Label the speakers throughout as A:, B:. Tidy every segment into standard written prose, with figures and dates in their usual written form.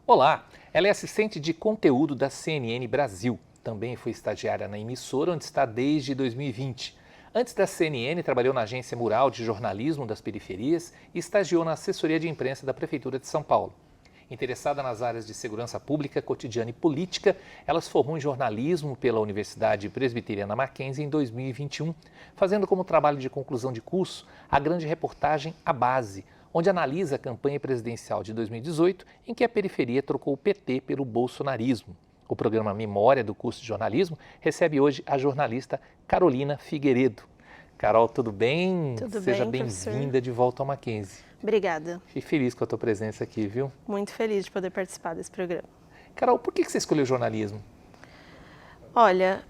A: Olá, ela é assistente de conteúdo da CNN Brasil. Também foi estagiária na emissora, onde está desde 2020. Antes da CNN, trabalhou na agência Mural de Jornalismo das Periferias e estagiou na assessoria de imprensa da Prefeitura de São Paulo. Interessada nas áreas de segurança pública, cotidiana e política, ela se formou em jornalismo pela Universidade Presbiteriana Mackenzie em 2021, fazendo como trabalho de conclusão de curso a grande reportagem A Base, onde analisa a campanha presidencial de 2018, em que a periferia trocou o PT pelo bolsonarismo. O programa Memória do curso de jornalismo recebe hoje a jornalista Carolina Figueiredo. Carol, tudo bem?
B: Tudo
A: Seja
B: bem,
A: bem-vinda de volta ao Mackenzie.
B: Obrigada.
A: Fiquei feliz com a tua presença aqui, viu?
B: Muito feliz de poder participar desse programa.
A: Carol, por que você escolheu jornalismo?
B: Olha,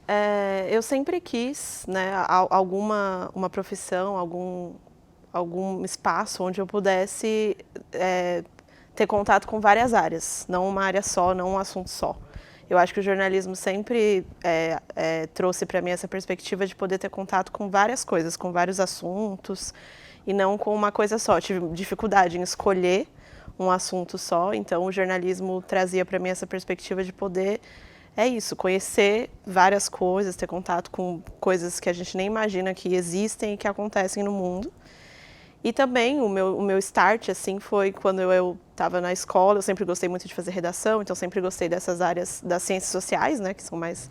B: eu sempre quis, né, uma profissão, algum espaço onde eu pudesse ter contato com várias áreas, não uma área só, não um assunto só. Eu acho que o jornalismo sempre trouxe para mim essa perspectiva de poder ter contato com várias coisas, com vários assuntos, e não com uma coisa só. Eu tive dificuldade em escolher um assunto só, então o jornalismo trazia para mim essa perspectiva de poder, conhecer várias coisas, ter contato com coisas que a gente nem imagina que existem e que acontecem no mundo. E também o meu start assim, foi quando eu estava na escola. Eu sempre gostei muito de fazer redação, então sempre gostei dessas áreas das ciências sociais, né, que são mais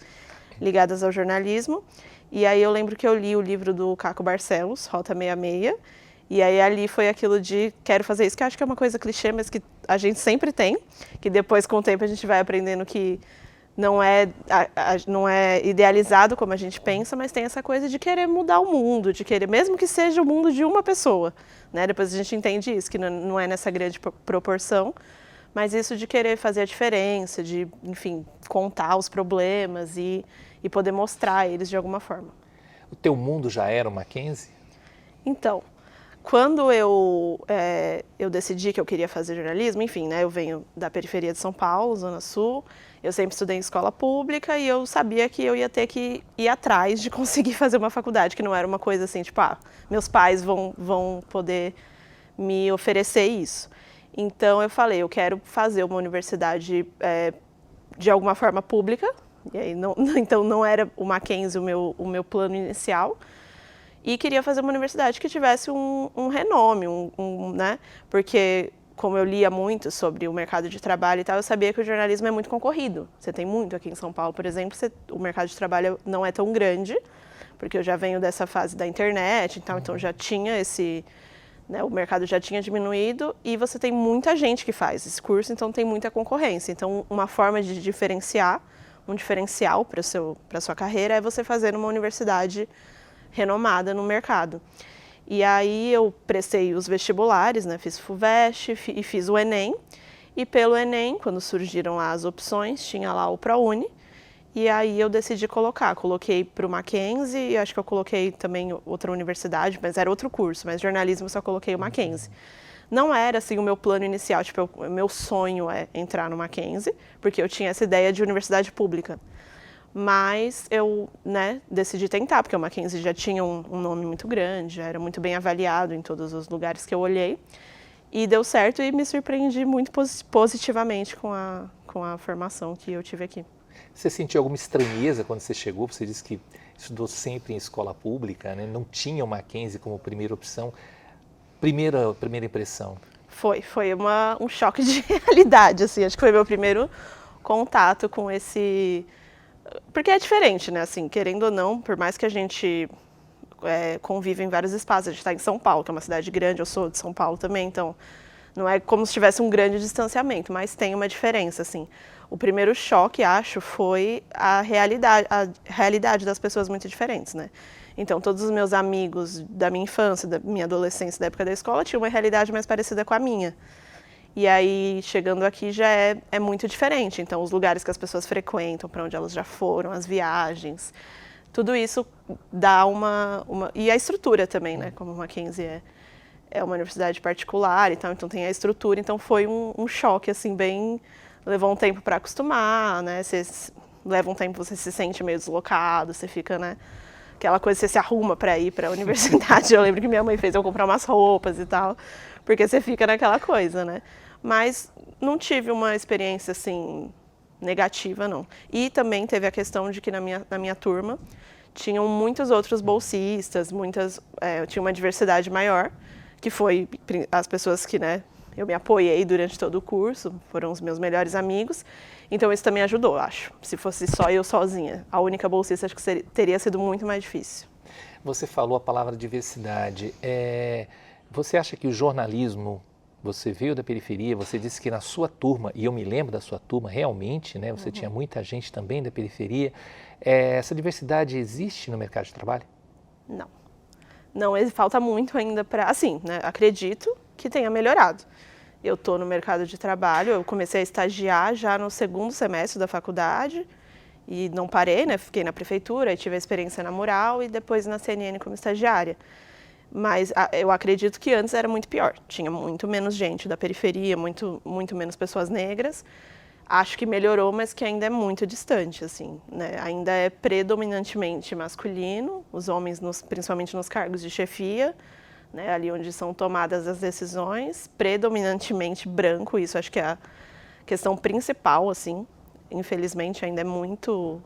B: ligadas ao jornalismo. E aí eu lembro que eu li o livro do Caco Barcelos, Rota 66, e aí ali foi aquilo de quero fazer isso, que eu acho que é uma coisa clichê, mas que a gente sempre tem, que depois com o tempo a gente vai aprendendo que não é idealizado como a gente pensa, mas tem essa coisa de querer mudar o mundo, de querer, mesmo que seja o mundo de uma pessoa, né? Depois a gente entende isso, que não é nessa grande proporção, mas isso de querer fazer a diferença, de, enfim, contar os problemas e poder mostrar eles de alguma forma.
A: O teu mundo já era o Mackenzie?
B: Então, quando eu decidi que eu queria fazer jornalismo, enfim, né, eu venho da periferia de São Paulo, Zona Sul, eu sempre estudei em escola pública e eu sabia que eu ia ter que ir atrás de conseguir fazer uma faculdade, que não era uma coisa assim, tipo, meus pais vão poder me oferecer isso. Então eu falei, eu quero fazer uma universidade de alguma forma pública, e aí então não era o Mackenzie o meu plano inicial. E queria fazer uma universidade que tivesse um renome, né? Porque, como eu lia muito sobre o mercado de trabalho e tal, eu sabia que o jornalismo é muito concorrido. Você tem muito aqui em São Paulo, por exemplo, o mercado de trabalho não é tão grande, porque eu já venho dessa fase da internet e tal, então já tinha né, o mercado já tinha diminuído e você tem muita gente que faz esse curso, então tem muita concorrência. Então, uma forma de diferencial para a sua carreira é você fazer numa universidade renomada no mercado. E aí eu prestei os vestibulares, né, fiz FUVEST e fiz o Enem. E pelo Enem, quando surgiram lá as opções, tinha lá o ProUni. E aí eu decidi coloquei para o Mackenzie, e acho que eu coloquei também outra universidade, mas era outro curso, mas jornalismo eu só coloquei o Mackenzie. Não era assim o meu plano inicial, tipo, o meu sonho é entrar no Mackenzie, porque eu tinha essa ideia de universidade pública. Mas eu, né, decidi tentar, porque o Mackenzie já tinha um nome muito grande, já era muito bem avaliado em todos os lugares que eu olhei. E deu certo e me surpreendi muito positivamente com a formação que eu tive aqui.
A: Você sentiu alguma estranheza quando você chegou? Você disse que estudou sempre em escola pública, né? Não tinha o Mackenzie como primeira opção. Primeira impressão?
B: Foi um choque de realidade, assim. Acho que foi meu primeiro contato com esse... Porque é diferente, né? Assim, querendo ou não, por mais que a gente convive em vários espaços, a gente está em São Paulo, que é uma cidade grande, eu sou de São Paulo também, então não é como se tivesse um grande distanciamento, mas tem uma diferença, assim. O primeiro choque, acho, foi a realidade das pessoas muito diferentes, né? Então, todos os meus amigos da minha infância, da minha adolescência, da época da escola, tinham uma realidade mais parecida com a minha. E aí, chegando aqui, já é muito diferente. Então, os lugares que as pessoas frequentam, para onde elas já foram, as viagens, tudo isso dá E a estrutura também, né? Como o Mackenzie é uma universidade particular e tal, então tem a estrutura. Então, foi um choque, assim, bem... Levou um tempo para acostumar, né? Leva um tempo, você se sente meio deslocado, você fica, né? Aquela coisa, você se arruma para ir para a universidade. Eu lembro que minha mãe fez eu comprar umas roupas e tal, porque você fica naquela coisa, né? mas não tive uma experiência assim negativa, não. E também teve a questão de que na minha turma tinham muitos outros bolsistas, tinha uma diversidade maior, que foi as pessoas que, né, eu me apoiei durante todo o curso, foram os meus melhores amigos, então isso também ajudou, acho. Se fosse só eu sozinha, a única bolsista, acho que teria sido muito mais difícil.
A: Você falou a palavra diversidade. Você acha que o jornalismo, você veio da periferia, você disse que na sua turma, e eu me lembro da sua turma realmente, né, você tinha muita gente também da periferia, essa diversidade existe no mercado de trabalho?
B: Não. Não, falta muito ainda para, assim, né, acredito que tenha melhorado. Eu estou no mercado de trabalho, eu comecei a estagiar já no segundo semestre da faculdade e não parei, né, fiquei na prefeitura, aí tive a experiência na Mural e depois na CNN como estagiária. Mas eu acredito que antes era muito pior, tinha muito menos gente da periferia, muito menos pessoas negras. Acho que melhorou, mas que ainda é muito distante, assim, né? Ainda é predominantemente masculino, os homens, principalmente nos cargos de chefia, né? Ali onde são tomadas as decisões, predominantemente branco, isso acho que é a questão principal, assim. Infelizmente ainda é muito...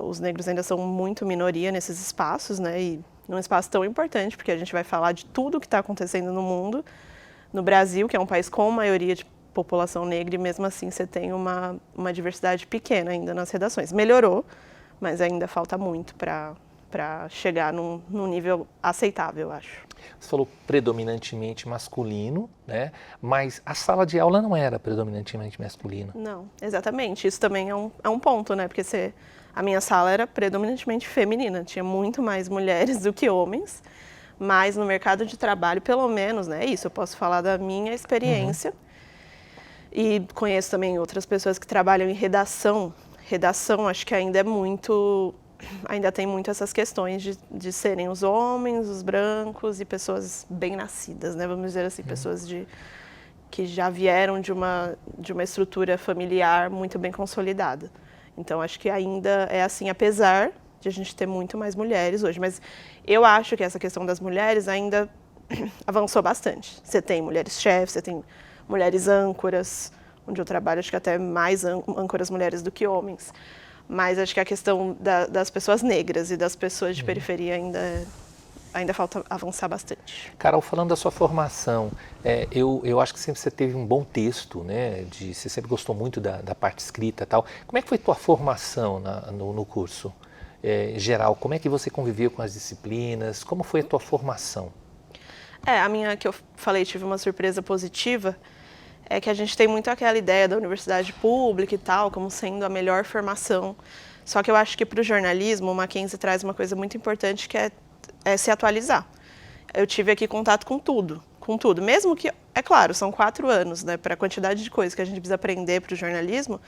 B: os negros ainda são muito minoria nesses espaços, né? E num espaço tão importante, porque a gente vai falar de tudo o que está acontecendo no mundo, no Brasil, que é um país com maioria de população negra, e mesmo assim você tem uma diversidade pequena ainda nas redações. Melhorou, mas ainda falta muito para chegar num nível aceitável, eu acho.
A: Você falou predominantemente masculino, né? Mas a sala de aula não era predominantemente masculina.
B: Não, exatamente. Isso também é um ponto, né? Porque a minha sala era predominantemente feminina, tinha muito mais mulheres do que homens, mas no mercado de trabalho, pelo menos, né? Isso, eu posso falar da minha experiência. E conheço também outras pessoas que trabalham em redação. Redação, acho que ainda tem muito essas questões de serem os homens, os brancos e pessoas bem nascidas, né? Vamos dizer assim, pessoas que já vieram de uma estrutura familiar muito bem consolidada. Então, acho que ainda é assim, apesar de a gente ter muito mais mulheres hoje. Mas eu acho que essa questão das mulheres ainda avançou bastante. Você tem mulheres chefes, você tem mulheres âncoras, onde eu trabalho, acho que até mais âncoras mulheres do que homens. Mas acho que a questão das pessoas negras e das pessoas de periferia ainda falta avançar bastante.
A: Carol, falando da sua formação, eu acho que sempre você teve um bom texto, né? Você sempre gostou muito da parte escrita e tal. Como é que foi tua formação no curso geral? Como é que você conviveu com as disciplinas? Como foi a tua formação?
B: A minha, que eu falei, tive uma surpresa positiva, é que a gente tem muito aquela ideia da universidade pública e tal, como sendo a melhor formação. Só que eu acho que para o jornalismo, o Mackenzie traz uma coisa muito importante, que é se atualizar. Eu tive aqui contato com tudo. Mesmo que, é claro, são 4 anos, né, para a quantidade de coisas que a gente precisa aprender para o jornalismo,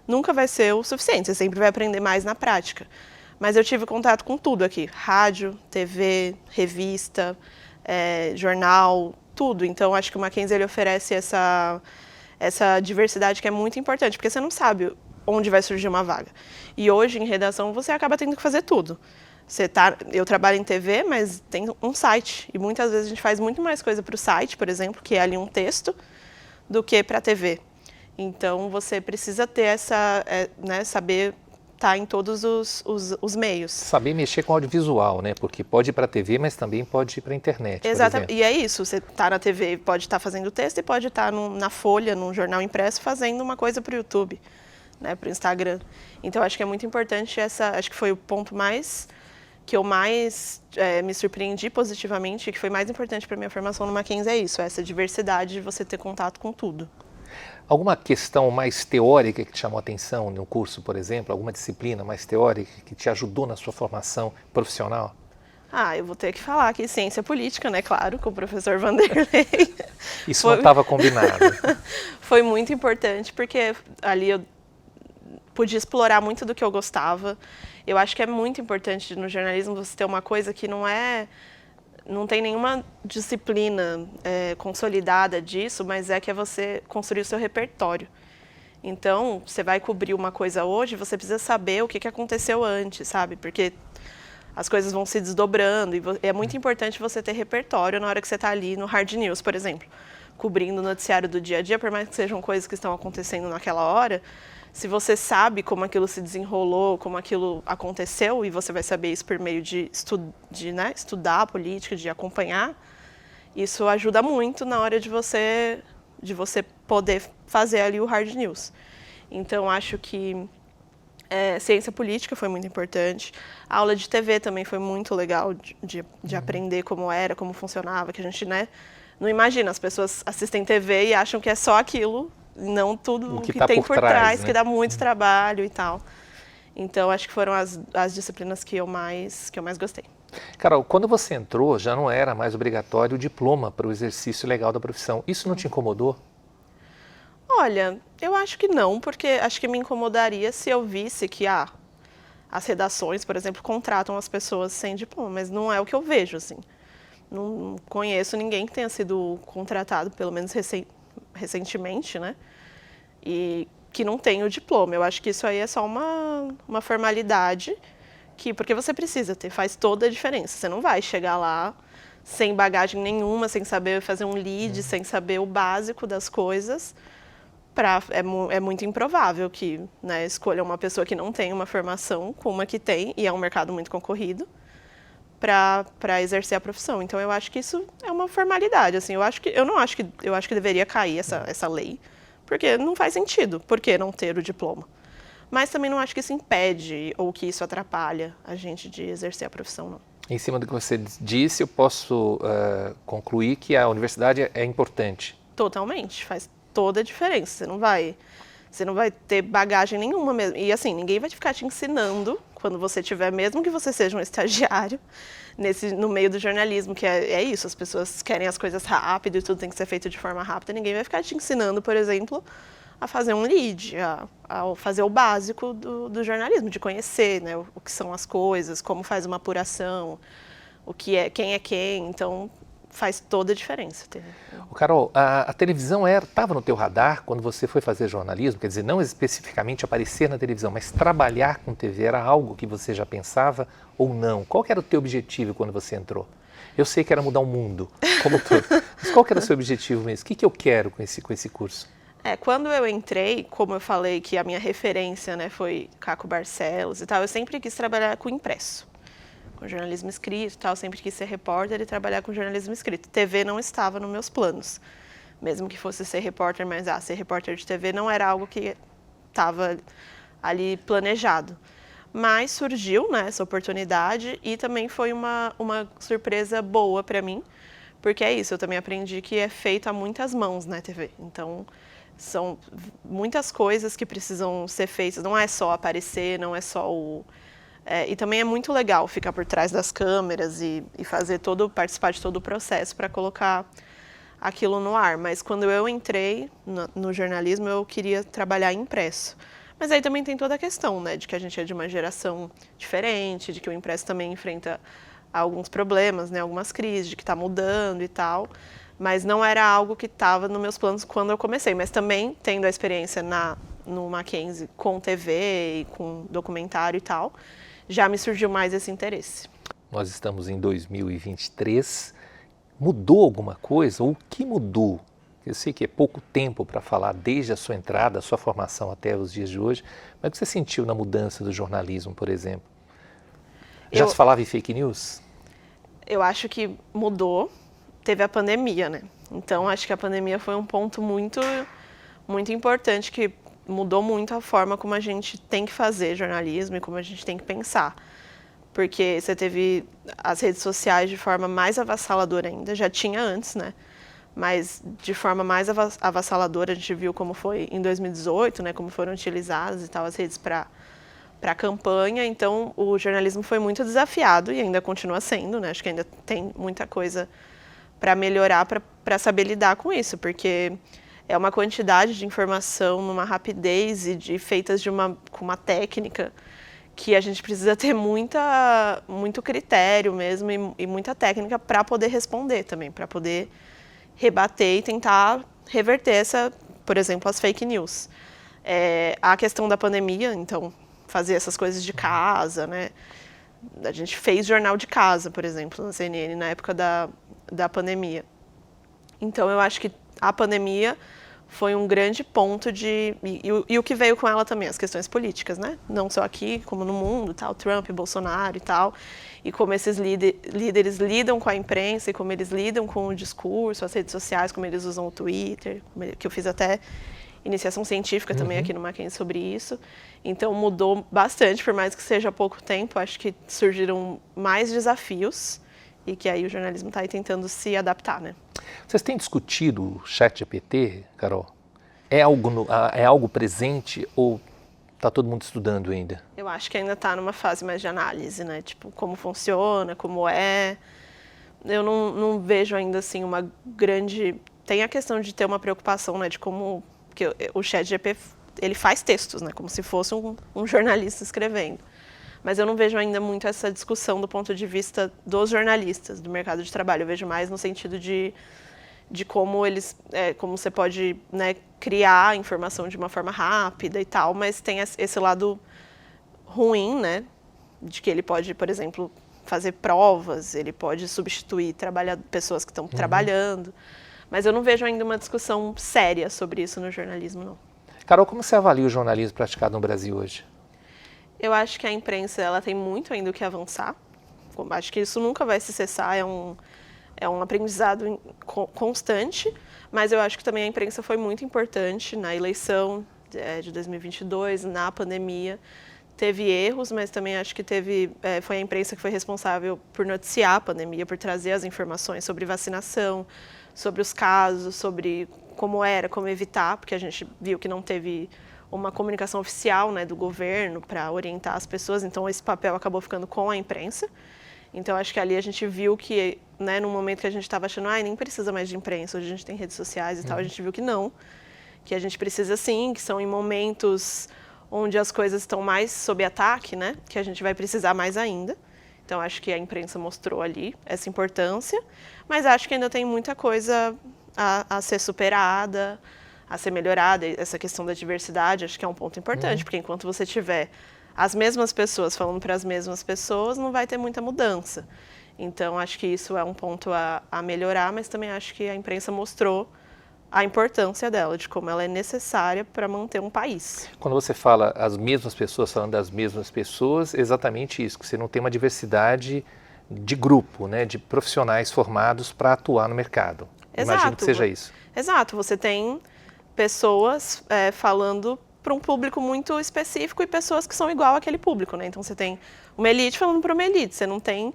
B: nunca vai ser o suficiente, você sempre vai aprender mais na prática. Mas eu tive contato com tudo aqui, rádio, TV, revista, jornal, tudo. Então, acho que o Mackenzie ele oferece essa diversidade que é muito importante, porque você não sabe onde vai surgir uma vaga. E hoje, em redação, você acaba tendo que fazer tudo. Eu trabalho em TV, mas tem um site, e muitas vezes a gente faz muito mais coisa para o site, por exemplo, que é ali um texto, do que para a TV. Então, você precisa ter saber estar em todos os meios.
A: Saber mexer com audiovisual, né? Porque pode ir para a TV, mas também pode ir para a internet.
B: Exatamente. E é isso, você está na TV, pode estar fazendo texto e pode estar na Folha, num jornal impresso, fazendo uma coisa para o YouTube, né, para o Instagram. Então, acho que é muito importante acho que foi o ponto que eu mais me surpreendi positivamente, e que foi mais importante para a minha formação no Mackenzie é isso, essa diversidade de você ter contato com tudo.
A: Alguma questão mais teórica que te chamou a atenção no curso, por exemplo? Alguma disciplina mais teórica que te ajudou na sua formação profissional?
B: Eu vou ter que falar aqui ciência política, né? Claro, com o professor Vanderlei.
A: Isso não estava combinado.
B: Foi muito importante, porque ali eu podia explorar muito do que eu gostava. Eu acho que é muito importante no jornalismo você ter uma coisa que não tem nenhuma disciplina consolidada disso, mas que é você construir o seu repertório. Então, você vai cobrir uma coisa hoje, você precisa saber o que aconteceu antes, sabe? Porque as coisas vão se desdobrando e é muito importante você ter repertório na hora que você está ali no Hard News, por exemplo. cobrindo o noticiário do dia a dia, por mais que sejam coisas que estão acontecendo naquela hora, se você sabe como aquilo se desenrolou, como aquilo aconteceu, e você vai saber isso por meio de estudar a política, de acompanhar, isso ajuda muito na hora de você poder fazer ali o hard news. Então, acho que ciência política foi muito importante. A aula de TV também foi muito legal de aprender como era, como funcionava, que a gente não imagina. As pessoas assistem TV e acham que é só aquilo, não tudo o que tem por trás, né? Que dá muito trabalho e tal. Então, acho que foram as disciplinas que eu mais gostei.
A: Carol, quando você entrou, já não era mais obrigatório o diploma para o exercício legal da profissão. Isso não te incomodou?
B: Olha, eu acho que não, porque acho que me incomodaria se eu visse que as redações, por exemplo, contratam as pessoas sem diploma, mas não é o que eu vejo, assim. Não conheço ninguém que tenha sido contratado, pelo menos recentemente, né? E que não tenha o diploma. Eu acho que isso aí é só uma formalidade, porque você precisa ter, faz toda a diferença. Você não vai chegar lá sem bagagem nenhuma, sem saber fazer um lead, sem saber o básico das coisas. É muito improvável que escolha uma pessoa que não tem uma formação com uma que tem, e é um mercado muito concorrido, para exercer a profissão. Então, eu acho que isso é uma formalidade. Assim, eu acho que deveria cair essa lei, porque não faz sentido. Por que não ter o diploma? Mas também não acho que isso impede ou que isso atrapalha a gente de exercer a profissão, não.
A: Em cima do que você disse, eu posso concluir que a universidade é importante.
B: Totalmente, faz toda a diferença. Você não vai ter bagagem nenhuma mesmo. E assim, ninguém vai ficar te ensinando quando você tiver, mesmo que você seja um estagiário, no meio do jornalismo, que é isso, as pessoas querem as coisas rápido e tudo tem que ser feito de forma rápida. Ninguém vai ficar te ensinando, por exemplo, a fazer um lead, a fazer o básico do jornalismo, de conhecer, né, o que são as coisas, como faz uma apuração, quem é quem. Então, faz toda a diferença.
A: Carol, a televisão estava no teu radar quando você foi fazer jornalismo? Quer dizer, não especificamente aparecer na televisão, mas trabalhar com TV era algo que você já pensava ou não? Qual que era o teu objetivo quando você entrou? Eu sei que era mudar o mundo, como todo. Mas qual que era o seu objetivo mesmo? O que eu quero com esse curso?
B: Quando eu entrei, como eu falei que a minha referência foi Caco Barcelos e tal, eu sempre quis trabalhar com impresso. Com jornalismo escrito e tal, sempre quis ser repórter e trabalhar com jornalismo escrito. TV não estava nos meus planos, mesmo que fosse ser repórter, mas ser repórter de TV não era algo que estava ali planejado. Mas surgiu essa oportunidade e também foi uma surpresa boa para mim, porque é isso, eu também aprendi que é feito a muitas mãos na TV. Então, são muitas coisas que precisam ser feitas, não é só aparecer, não é só e também é muito legal ficar por trás das câmeras e participar de todo o processo para colocar aquilo no ar. Mas quando eu entrei no jornalismo, eu queria trabalhar impresso. Mas aí também tem toda a questão, de que a gente é de uma geração diferente, de que o impresso também enfrenta alguns problemas, algumas crises, de que está mudando e tal. Mas não era algo que estava nos meus planos quando eu comecei. Mas também, tendo a experiência no Mackenzie com TV e com documentário e tal, já me surgiu mais esse interesse.
A: Nós estamos em 2023. Mudou alguma coisa? Ou o que mudou? Eu sei que é pouco tempo para falar desde a sua entrada, a sua formação até os dias de hoje, mas o que você sentiu na mudança do jornalismo, por exemplo? Já se falava em fake news?
B: Eu acho que mudou. Teve a pandemia, né? Então, acho que a pandemia foi um ponto muito, muito importante que mudou muito a forma como a gente tem que fazer jornalismo e como a gente tem que pensar. Porque você teve as redes sociais de forma mais avassaladora ainda, já tinha antes, né? Mas de forma mais avassaladora, a gente viu como foi em 2018, né? Como foram utilizadas e tal as redes para a campanha. Então, o jornalismo foi muito desafiado e ainda continua sendo, né? Acho que ainda tem muita coisa para melhorar, para saber lidar com isso, porque é uma quantidade de informação numa rapidez e feitas com uma técnica que a gente precisa ter muito critério mesmo e muita técnica para poder responder também, para poder rebater e tentar reverter por exemplo, as fake news. A questão da pandemia, então, fazer essas coisas de casa, né? A gente fez jornal de casa, por exemplo, na CNN, na época da pandemia. Então, eu acho que a pandemia foi um grande ponto e o que veio com ela também, as questões políticas, né? Não só aqui, como no mundo, tal, Trump, Bolsonaro e tal, e como esses líderes lidam com a imprensa e como eles lidam com o discurso, as redes sociais, como eles usam o Twitter, que eu fiz até iniciação científica também aqui no Mackenzie sobre isso. Então mudou bastante, por mais que seja pouco tempo, acho que surgiram mais desafios e que aí o jornalismo está aí tentando se adaptar, né?
A: Vocês têm discutido o ChatGPT, Carol? É algo presente ou está todo mundo estudando ainda?
B: Eu acho que ainda está numa fase mais de análise, né? Tipo, como funciona, como é. Eu não vejo ainda assim uma grande... Tem a questão de ter uma preocupação, né? De como... Porque o ChatGPT, ele faz textos, né? Como se fosse um jornalista escrevendo. Mas eu não vejo ainda muito essa discussão do ponto de vista dos jornalistas, do mercado de trabalho. Eu vejo mais no sentido de como como você pode, né, criar informação de uma forma rápida e tal, mas tem esse lado ruim, né, de que ele pode, por exemplo, fazer provas, ele pode substituir pessoas que estão trabalhando, mas eu não vejo ainda uma discussão séria sobre isso no jornalismo, não.
A: Carol, como você avalia o jornalismo praticado no Brasil hoje?
B: Eu acho que a imprensa ela tem muito ainda o que avançar. Acho que isso nunca vai se cessar, é um aprendizado constante, mas eu acho que também a imprensa foi muito importante na eleição de 2022, na pandemia. Teve erros, mas também acho que foi a imprensa que foi responsável por noticiar a pandemia, por trazer as informações sobre vacinação, sobre os casos, sobre como evitar, porque a gente viu que não teve uma comunicação oficial, né, do governo para orientar as pessoas, então esse papel acabou ficando com a imprensa. Então acho que ali a gente viu que, né, no momento que a gente estava achando, nem precisa mais de imprensa, hoje a gente tem redes sociais e tal, a gente viu que não, que a gente precisa sim, que são em momentos onde as coisas estão mais sob ataque, né, que a gente vai precisar mais ainda. Então acho que a imprensa mostrou ali essa importância, mas acho que ainda tem muita coisa a ser superada, a ser melhorada. Essa questão da diversidade acho que é um ponto importante, porque enquanto você tiver as mesmas pessoas falando para as mesmas pessoas, não vai ter muita mudança. Então acho que isso é um ponto a melhorar, mas também acho que a imprensa mostrou a importância dela, de como ela é necessária para manter um país.
A: Quando você fala as mesmas pessoas falando das mesmas pessoas, exatamente isso, que você não tem uma diversidade de grupo, né, de profissionais formados para atuar no mercado.
B: Exato.
A: Imagino que seja isso.
B: Exato, você tem pessoas falando para um público muito específico e pessoas que são igual àquele público, né? Então você tem uma elite falando para uma elite, você não tem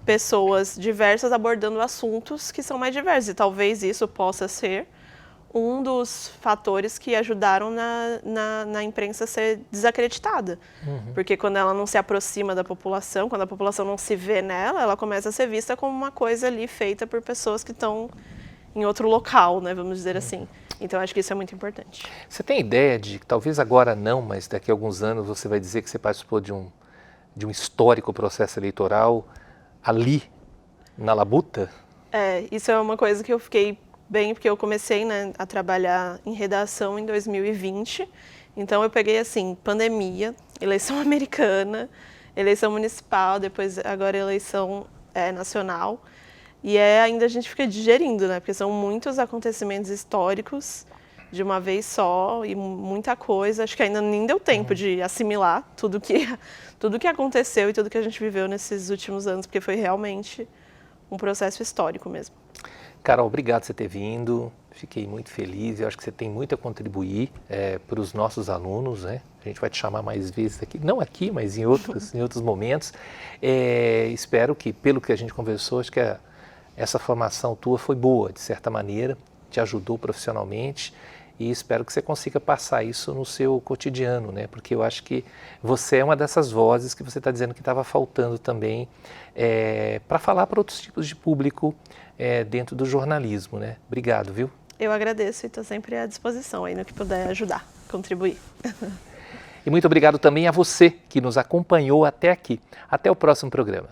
B: pessoas diversas abordando assuntos que são mais diversos, e talvez isso possa ser um dos fatores que ajudaram na imprensa a ser desacreditada. Porque quando ela não se aproxima da população, quando a população não se vê nela, ela começa a ser vista como uma coisa ali feita por pessoas que estão em outro local, né, vamos dizer assim. Então, acho que isso é muito importante.
A: Você tem ideia de, talvez agora não, mas daqui a alguns anos você vai dizer que você participou de um histórico processo eleitoral ali, na Labuta?
B: Isso é uma coisa que eu fiquei bem, porque eu comecei, né, a trabalhar em redação em 2020. Então, eu peguei, assim, pandemia, eleição americana, eleição municipal, depois agora eleição nacional. E ainda a gente fica digerindo, né? Porque são muitos acontecimentos históricos de uma vez só e muita coisa. Acho que ainda nem deu tempo de assimilar tudo que aconteceu e tudo que a gente viveu nesses últimos anos, porque foi realmente um processo histórico mesmo.
A: Carol, obrigado por você ter vindo. Fiquei muito feliz. Eu acho que você tem muito a contribuir para os nossos alunos, né? A gente vai te chamar mais vezes aqui, não aqui, mas em outros momentos. Espero que, pelo que a gente conversou, acho que essa formação tua foi boa, de certa maneira, te ajudou profissionalmente e espero que você consiga passar isso no seu cotidiano, né? Porque eu acho que você é uma dessas vozes que você está dizendo que estava faltando também para falar para outros tipos de público dentro do jornalismo, né? Obrigado, viu?
B: Eu agradeço e estou sempre à disposição aí no que puder ajudar, contribuir.
A: E muito obrigado também a você que nos acompanhou até aqui. Até o próximo programa.